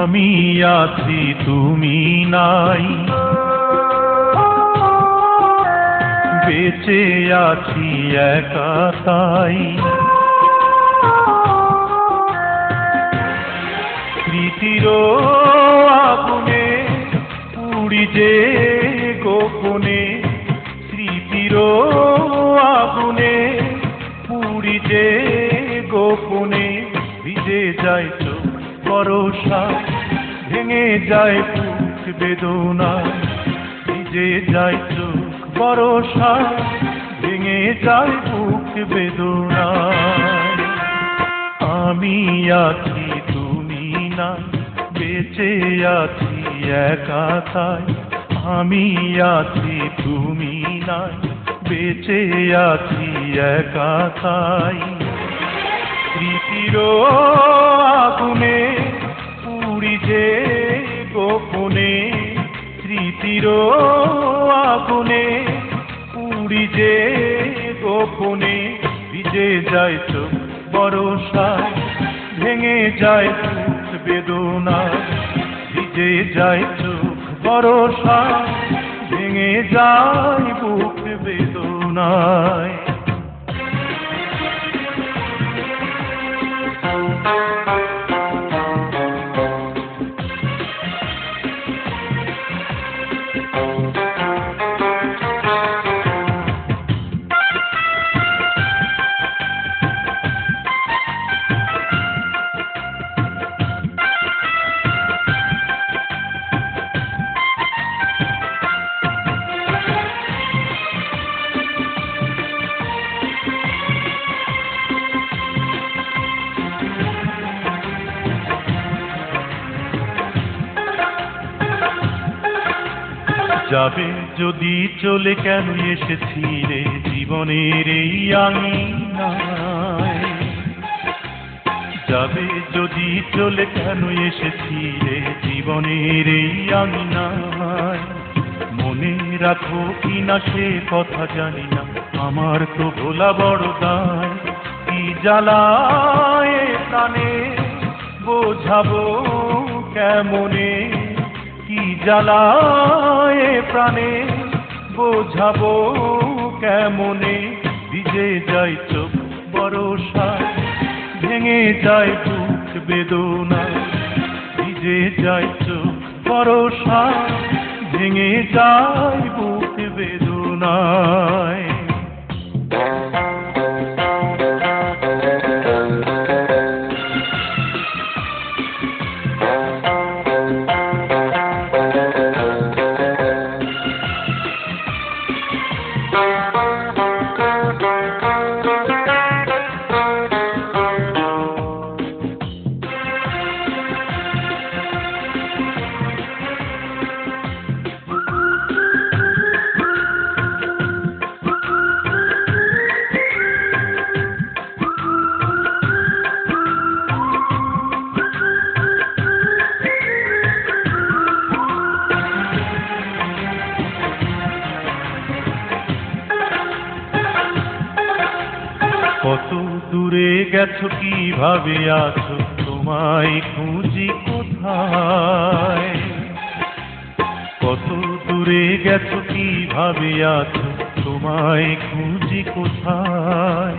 আমি আছি তুমি নাই, বেঁচে আছি একা তাই। স্মৃতির আগুনে পুড়ি যে গোপনে, স্মৃতির আগুনে পুড়ি যে গোপনে। ভিজে যায় চোখ বরষা, ভেঙে যায় বুক বেদনা। ভিজে যায় চোখ বরষা, ভেঙে যায় বুক বেদনা। আমি আছি তুমি নাই, বেঁচে আছি একা তাই। আমি আছি তুমি নাই, বেঁচে আছি একা তাই। স্মৃতির আগুনে পুড়ি যে গোপনে, স্মৃতির আগুনে পুড়ি যে গোপনে। ভিজে যায় চোখ বরষায়, ভেঙে যায় বুক বেদনা। ভিজে যায় চোখ বরষায়, ভেঙে যায় বুক বেদনায়। যাবে যদি চলে কেন এসেছিলে জীবনের এই আঙিনায়। যাবে যদি চলে কেন এসেছিলে জীবনের এই আঙিনায়। মনে রাখো কিনা সে কথা জানি না, আমার তো ভোলা বড় দায়। কি জ্বালায় প্রাণে বোঝাবো কেমনে, কি জ্বালায় প্রাণে বোঝাবো কেমনে। ভিজে যায় চোখ বরষায়, ভেঙে যায় বুক বেদনা। ভিজে যায় চোখ বরষায়, ভেঙে যায় বুক বেদনায়। কত দূরে গেছো কিভাবে আছো, তোমায় খুঁজি কোথায়। কত দূরে গেছো কিভাবে আছো, তোমায় খুঁজি কোথায়।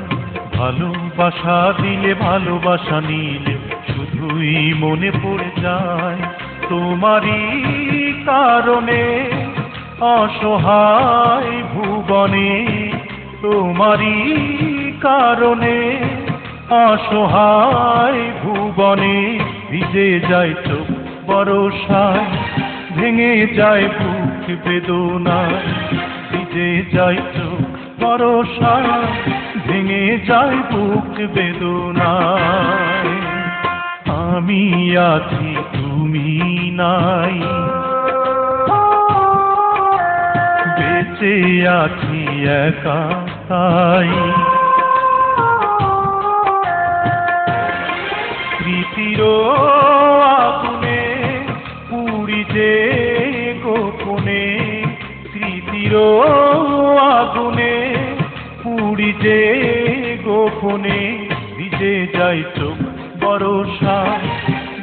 ভালোবাসা দিলে ভালোবাসা নিলে শুধুই মনে পড়ে যায় তোমারই কারণে অসহায় ভুবনে। তোমারই কারণে অসহায় ভুবনে। ভিজে যায় চোখ বরষায়, ভেঙে যায় বুক বেদনায়। ভিজে যায় চোখ বরষায়, ভেঙে যায় বুক বেদনায়। আমি আছি তুমি নাই, বেঁচে আছি একা তাই। স্মৃতির আগুনে পুড়ি যে গোপনে, স্মৃতির আগুনে পুড়ি যে গোপনে। ভিজে যায় চোখ বরষায়,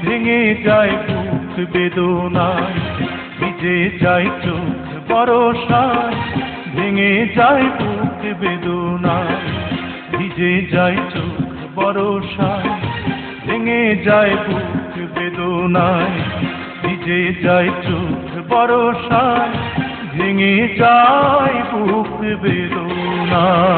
ভেঙে যায় বুক বেদনায়, ভিজে যায় চোখ বরষায়, ভেঙে যায় বুক বেদনায়, ভিজে যায় চোখ বরষায়, ভেঙে যায় বুক বেদনায়, ভিজে যায় চোখ বরষায়, ভেঙে যায় বুক বেদনায়।